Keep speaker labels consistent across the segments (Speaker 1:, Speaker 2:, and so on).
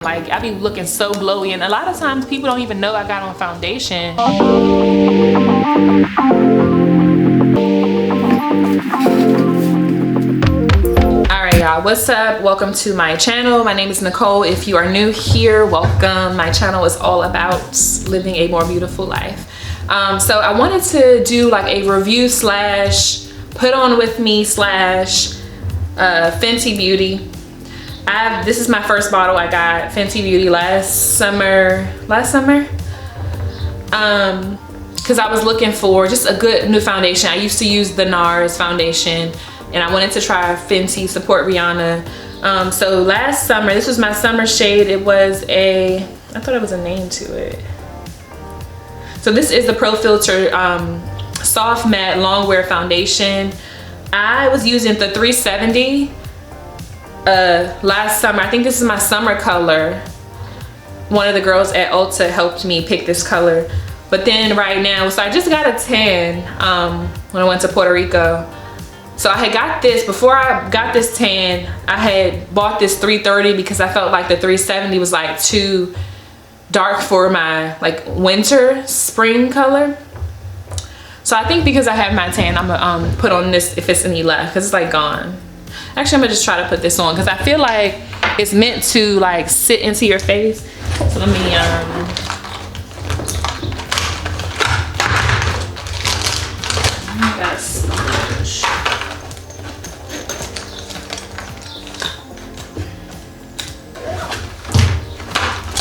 Speaker 1: Like, I be looking so glowy, and a lot of times people don't even know I got on foundation. Alright y'all, what's up? Welcome to my channel. My name is Nicole. If you are new here, welcome. My channel is all about living a more beautiful life. So I wanted to do like a review slash put on with me slash Fenty Beauty. This is my first bottle. I got Fenty Beauty last summer because I was looking for just a good new foundation. I used to use the NARS foundation and I wanted to try Fenty, support Rihanna. So last summer, this was my summer shade. It was I thought it was a name to it. So this is the Pro Filter Soft Matte Long Wear Foundation. I was using the 370 last summer. I think this is my summer color. One of the girls at Ulta helped me pick this color. But then right now, so I just got a tan when I went to Puerto Rico. So I had got this, before I got this tan, I had bought this 330 because I felt like the 370 was like too dark for my like winter spring color. So I think because I have my tan, I'm gonna put on this if it's any left, because it's like gone. Actually, I'm gonna just try to put this on because I feel like it's meant to like sit into your face. So let me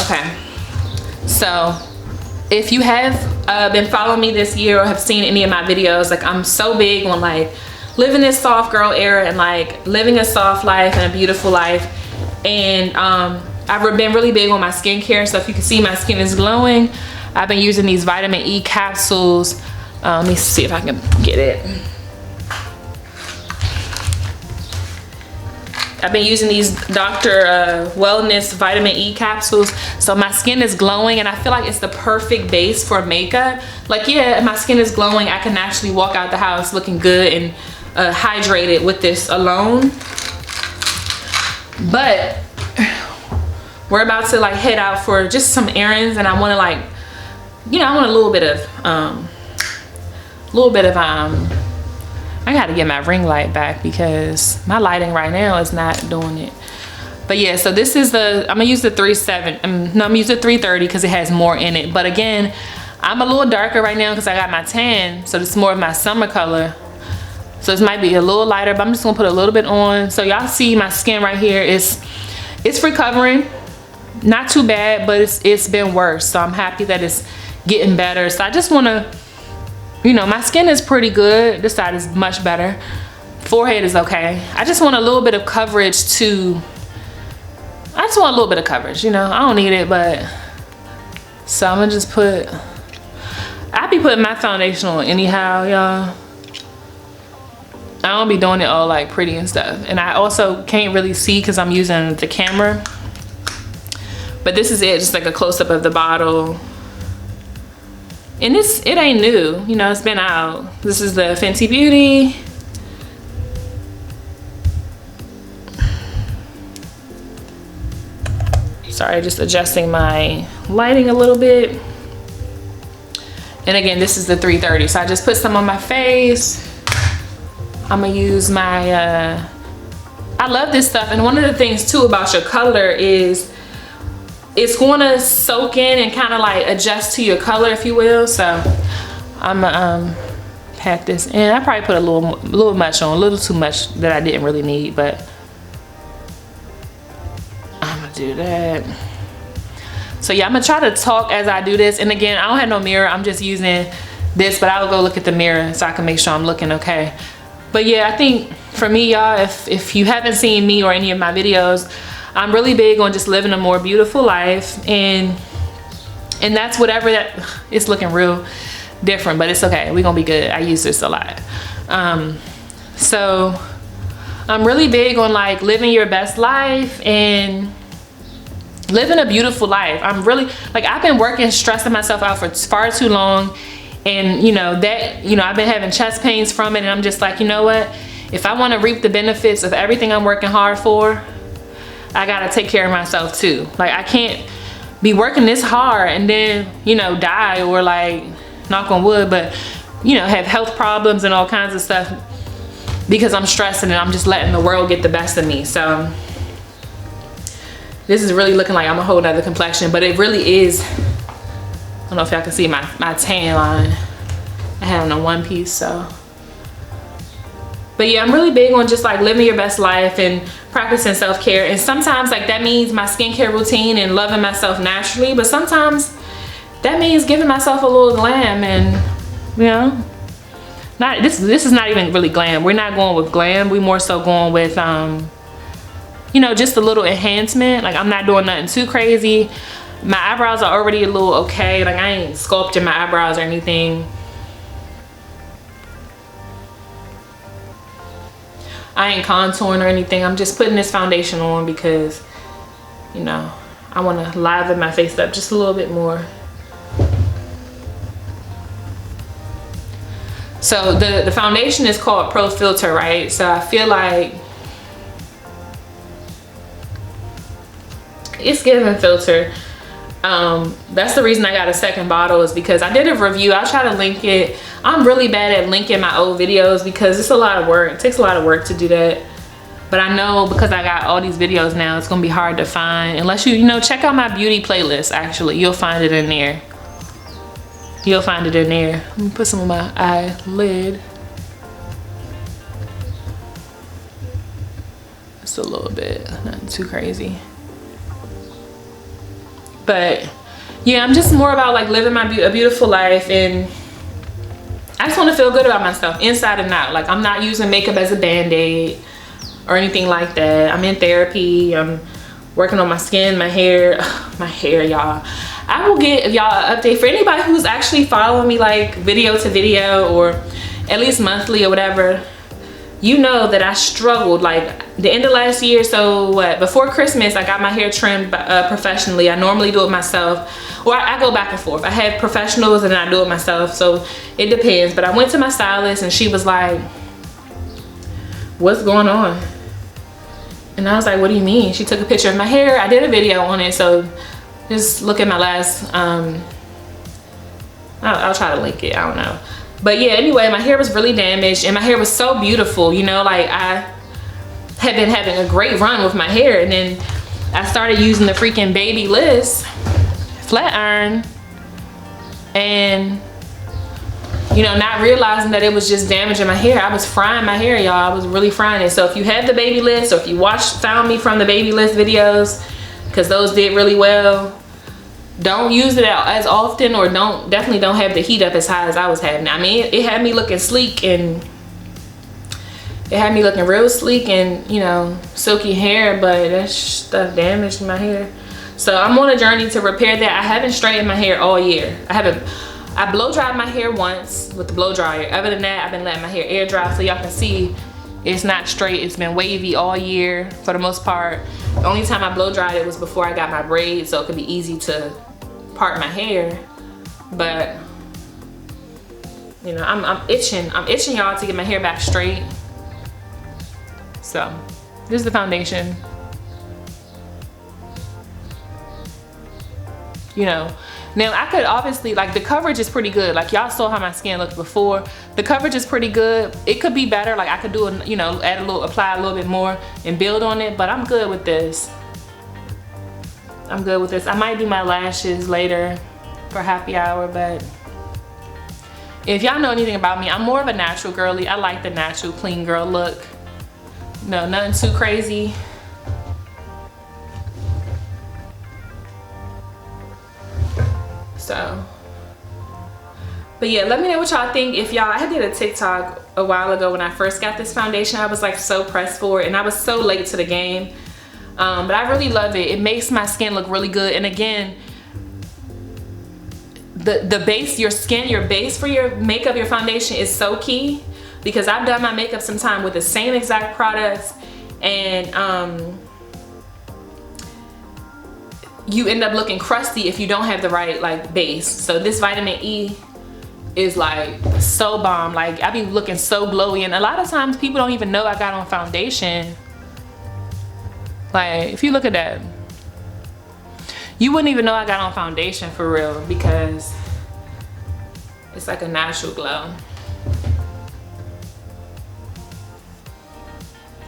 Speaker 1: okay. So if you have been following me this year or have seen any of my videos, like I'm so big on like living this soft girl era and like living a soft life and a beautiful life. And I've been really big on my skincare. So if you can see, my skin is glowing. I've been using these vitamin E capsules. Let me see if I can get it. I've been using these Dr. Wellness vitamin E capsules. So my skin is glowing and I feel like it's the perfect base for makeup. Like, yeah, my skin is glowing. I can actually walk out the house looking good and hydrated with this alone. But we're about to like head out for just some errands, and I want to like, you know, I want a little bit of I gotta get my ring light back because my lighting right now is not doing it. But yeah, so this is I'm gonna use the 370. I'm gonna use the 330 because it has more in it. But again, I'm a little darker right now because I got my tan, so this is more of my summer color. So this might be a little lighter, but I'm just gonna put a little bit on. So y'all see my skin right here it's recovering. Not too bad, but it's been worse. So I'm happy that it's getting better. So I just wanna, you know, my skin is pretty good. This side is much better. Forehead is okay. I just want a little bit of coverage too. I just want a little bit of coverage, you know. I don't need it, but so I'm gonna just I be putting my foundation on anyhow, y'all. I don't be doing it all like pretty and stuff. And I also can't really see because I'm using the camera. But this is it, just like a close-up of the bottle. And it ain't new, you know, it's been out. This is the Fenty Beauty. Sorry, just adjusting my lighting a little bit. And again, this is the 330. So I just put some on my face. I'm gonna use my, I love this stuff. And one of the things too about your color is it's gonna soak in and kind of like adjust to your color, if you will. So I'm gonna pat this in. I probably put a little much on, a little too much that I didn't really need, but I'm gonna do that. So yeah, I'm gonna try to talk as I do this. And again, I don't have no mirror. I'm just using this, but I will go look at the mirror so I can make sure I'm looking okay. But yeah, I think for me, y'all, if you haven't seen me or any of my videos, I'm really big on just living a more beautiful life, and that's whatever that it's looking real different, but it's okay. We're gonna be good. I use this a lot. So I'm really big on like living your best life and living a beautiful life. I'm really like, I've been working, stressing myself out for far too long. And you know, I've been having chest pains from it, and I'm just like, you know what? If I want to reap the benefits of everything I'm working hard for, I gotta take care of myself too. Like, I can't be working this hard and then, you know, die, or like, knock on wood, but, you know, have health problems and all kinds of stuff because I'm stressing and I'm just letting the world get the best of me. So this is really looking like I'm a whole nother complexion, but it really is. I don't know if y'all can see my tan line. I have on a one piece, so. But yeah, I'm really big on just like living your best life and practicing self-care. And sometimes like that means my skincare routine and loving myself naturally, but sometimes that means giving myself a little glam. And you know, not this is not even really glam. We're not going with glam. We more so going with you know, just a little enhancement. Like, I'm not doing nothing too crazy. My eyebrows are already a little okay. Like, I ain't sculpting my eyebrows or anything. I ain't contouring or anything. I'm just putting this foundation on because, you know, I want to liven my face up just a little bit more. So the foundation is called Pro Filter, right? So I feel like it's giving filter. That's the reason I got a second bottle, is because I did a review. I'll try to link it. I'm really bad at linking my old videos because it's a lot of work. It takes a lot of work to do that. But I know because I got all these videos now, it's gonna be hard to find unless you know, check out my beauty playlist. Actually, you'll find it in there. You'll find it in there. Let me put some on my eyelid. Just a little bit, nothing too crazy. But yeah, I'm just more about like living a beautiful life, and I just want to feel good about myself inside and out. Like, I'm not using makeup as a band-aid or anything like that. I'm in therapy. I'm working on my skin, my hair. My hair, y'all. I will get y'all an update for anybody who's actually following me like video to video or at least monthly or whatever. You know that I struggled like the end of last year. So what, before Christmas, I got my hair trimmed professionally. I normally do it myself, or I go back and forth. I have professionals and I do it myself, so it depends. But I went to my stylist and she was like, what's going on? And I was like, what do you mean? She took a picture of my hair. I did a video on it, so just look at my last, I'll try to link it, I don't know. But yeah, anyway, my hair was really damaged and my hair was so beautiful, you know, like I had been having a great run with my hair, and then I started using the freaking Babyliss flat iron and, you know, not realizing that it was just damaging my hair. I was frying my hair, y'all. I was really frying it. So if you have the Babyliss, or if you found me from the Babyliss videos, because those did really well, don't use it as often, or definitely don't have the heat up as high as I was having. I mean, it had me looking sleek, and it had me looking real sleek and, you know, silky hair, but that stuff damaged my hair. So I'm on a journey to repair that. I haven't straightened my hair all year. I blow dried my hair once with the blow dryer. Other than that, I've been letting my hair air dry, so y'all can see it's not straight. It's been wavy all year for the most part. The only time I blow dried it was before I got my braids, so it could be easy to part my hair. But you know, I'm itching y'all to get my hair back straight. So this is the foundation. You know, now I could obviously, like, the coverage is pretty good. Like, y'all saw how my skin looked before. The coverage is pretty good. It could be better. Like, I could do a, you know, apply a little bit more and build on it, but I'm good with this. I'm good with this. I might do my lashes later for happy hour, but if y'all know anything about me, I'm more of a natural girly. I like the natural, clean girl look. No, nothing too crazy. So, but yeah, let me know what y'all think. If y'all, I did a TikTok a while ago when I first got this foundation. I was like so pressed for it, and I was so late to the game. But I really love it. It makes my skin look really good. And again, the base, your skin, your base for your makeup, your foundation is so key, because I've done my makeup sometime with the same exact products, and you end up looking crusty if you don't have the right like base. So this vitamin E is like so bomb. Like, I be looking so glowy, and a lot of times people don't even know I got on foundation. Like, if you look at that, you wouldn't even know I got on foundation for real, because it's like a natural glow.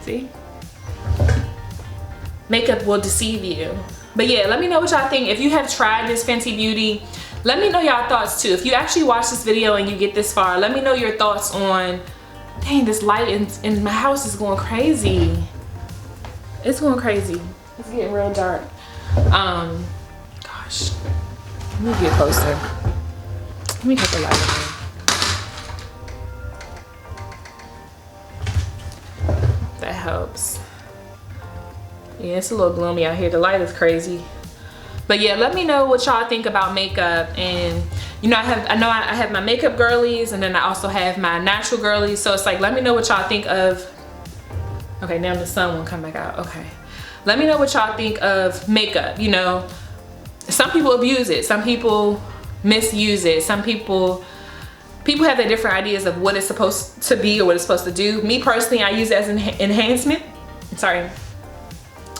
Speaker 1: See? Makeup will deceive you. But yeah, let me know what y'all think. If you have tried this Fenty Beauty, let me know y'all thoughts too. If you actually watch this video and you get this far, let me know your thoughts on, dang, this light in my house is going crazy. It's going crazy. It's getting real dark. Gosh, let me get closer. Let me put the light in. That helps. Yeah, it's a little gloomy out here. The light is crazy. But yeah, let me know what y'all think about makeup. And you know, I have my makeup girlies, and then I also have my natural girlies. So it's like, let me know what y'all think of. Okay, now the sun won't come back out. Okay. Let me know what y'all think of makeup. You know, some people abuse it. Some people misuse it. Some people have their different ideas of what it's supposed to be or what it's supposed to do. Me personally, I use it as an enhancement. Sorry.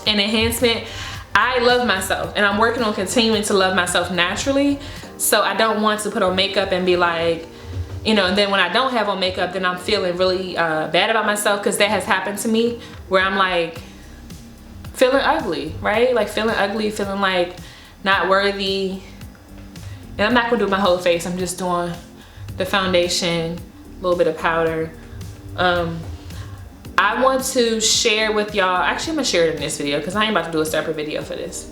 Speaker 1: An enhancement. I love myself, and I'm working on continuing to love myself naturally. So I don't want to put on makeup and be like, you know, and then when I don't have on makeup, then I'm feeling really bad about myself, because that has happened to me where I'm like feeling ugly, right? Like feeling ugly, feeling like not worthy. And I'm not gonna do my whole face. I'm just doing the foundation, a little bit of powder. I want to share with y'all, actually I'm gonna share it in this video because I ain't about to do a separate video for this.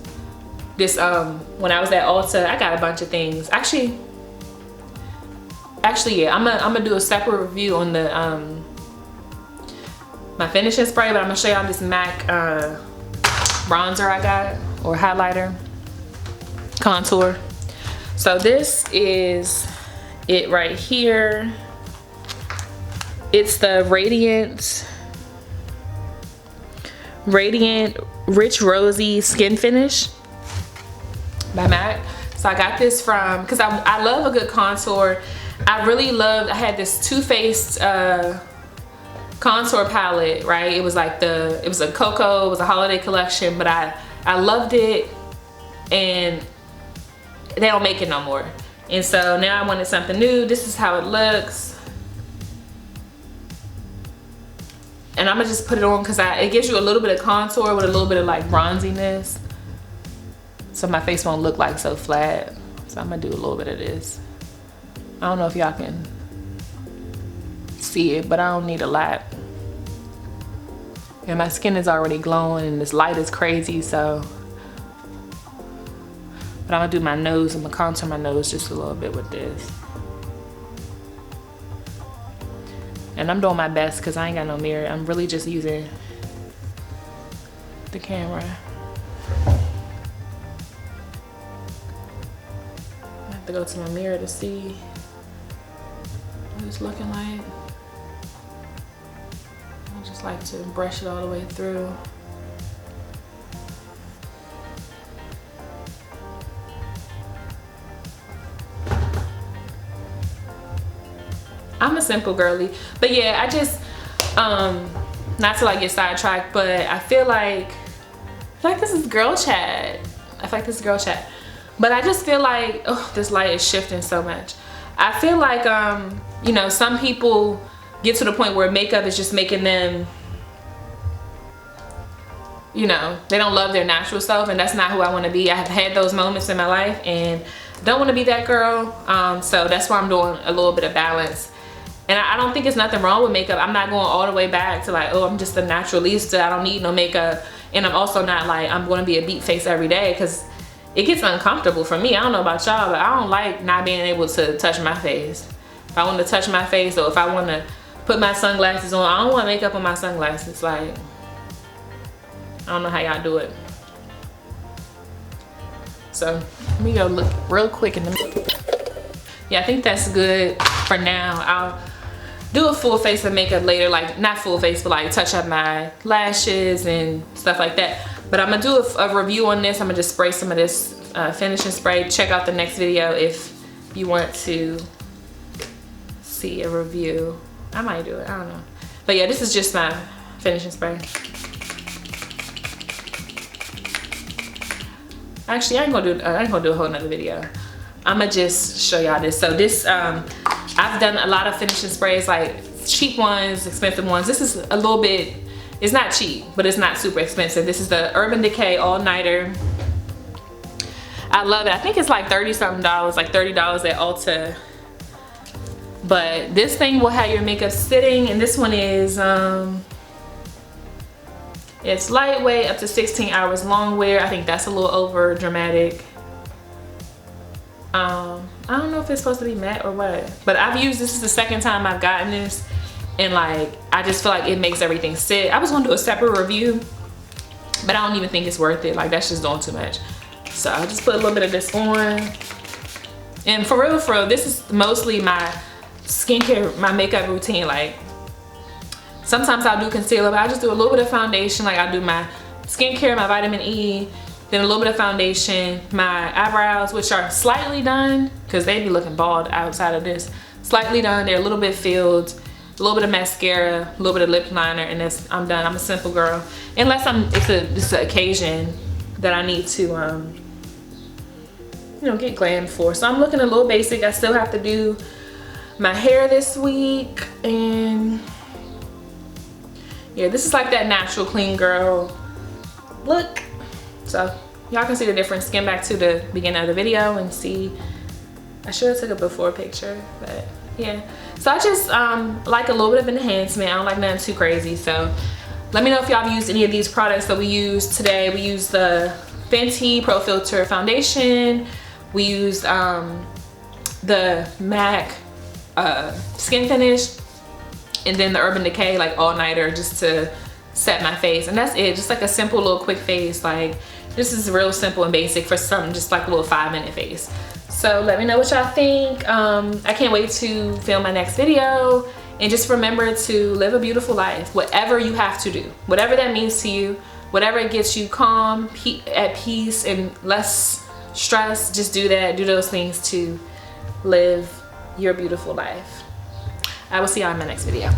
Speaker 1: When I was at Ulta, I got a bunch of things. Actually yeah, I'm gonna do a separate review on the my finishing spray, but I'm gonna show y'all this MAC bronzer I got, or highlighter, contour. So this is it right here. It's the Radiant Rich Rosy Skin Finish by MAC. So I got this from, because I love a good contour. I had this Too Faced contour palette, right? It was like it was a cocoa, it was a holiday collection, but I loved it, and they don't make it no more. And so now I wanted something new. This is how it looks. And I'm gonna just put it on because it gives you a little bit of contour with a little bit of like bronziness, so my face won't look like so flat. So I'm gonna do a little bit of this. I don't know if y'all can see it, but I don't need a lot. And my skin is already glowing, and this light is crazy, so. But I'm gonna do my nose. I'm gonna contour my nose just a little bit with this. And I'm doing my best because I ain't got no mirror. I'm really just using the camera. I have to go to my mirror to see what it's looking like. I just like to brush it all the way through. I'm a simple girly, but yeah, I just not to like get sidetracked, but I feel like this is girl chat. I feel like this is girl chat, but I just feel like, oh, this light is shifting so much. I feel like you know, some people get to the point where makeup is just making them, you know, they don't love their natural self, and that's not who I want to be. I have had those moments in my life and don't want to be that girl. So that's why I'm doing a little bit of balance. And I don't think it's nothing wrong with makeup. I'm not going all the way back to like, oh, I'm just a naturalista, I don't need no makeup. And I'm also not like, I'm going to be a beat face every day, because it gets uncomfortable for me. I don't know about y'all, but I don't like not being able to touch my face. If I want to touch my face, or if I want to put my sunglasses on, I don't want makeup on my sunglasses. Like, I don't know how y'all do it. So let me go look real quick in the mirror. Yeah, I think that's good for now. I'll do a full face of makeup later, like not full face, but like touch up my lashes and stuff like that. But I'm gonna do a review on this. I'm gonna just spray some of this finishing spray. Check out the next video if you want to see a review. I might do it, I don't know. But yeah, this is just my finishing spray. Actually, I ain't gonna do a whole nother video. I'ma just show y'all this. So this, I've done a lot of finishing sprays, like cheap ones, expensive ones. This is a little bit, it's not cheap, but it's not super expensive. This is the Urban Decay All Nighter. I love it. I think it's like $30-something, like $30 at Ulta. But this thing will have your makeup sitting, and this one is, it's lightweight, up to 16 hours long wear. I think that's a little over dramatic. I don't know if it's supposed to be matte or what, but I've used, this is the second time I've gotten this, and like, I just feel like it makes everything sit. I was gonna do a separate review, but I don't even think it's worth it. Like, that's just doing too much. So I'll just put a little bit of this on. And for real, this is mostly my skincare, my makeup routine. Like, sometimes I'll do concealer, but I just do a little bit of foundation. Like, I'll do my skincare, my vitamin E, then a little bit of foundation, my eyebrows, which are slightly done, because they be looking bald outside of this. Slightly done, they're a little bit filled, a little bit of mascara, a little bit of lip liner, and that's, I'm done. I'm a simple girl. Unless it's an occasion that I need to, you know, get glam for. So I'm looking a little basic. I still have to do my hair this week, and yeah, this is like that natural clean girl look. So y'all can see the difference. Skim back to the beginning of the video and see. I should have took a before picture, but yeah. So I just like a little bit of enhancement. I don't like nothing too crazy. So let me know if y'all have used any of these products that we used today. We used the Fenty Pro Filter Foundation. We used the MAC Skin Finish, and then the Urban Decay like All Nighter, just to set my face. And that's it. Just like a simple little quick face. Like, this is real simple and basic for something just like a little 5-minute face. So let me know what y'all think. I can't wait to film my next video. And just remember to live a beautiful life, whatever you have to do, whatever that means to you, whatever gets you calm, at peace, and less stress. Just do that. Do those things to live your beautiful life. I will see y'all in my next video.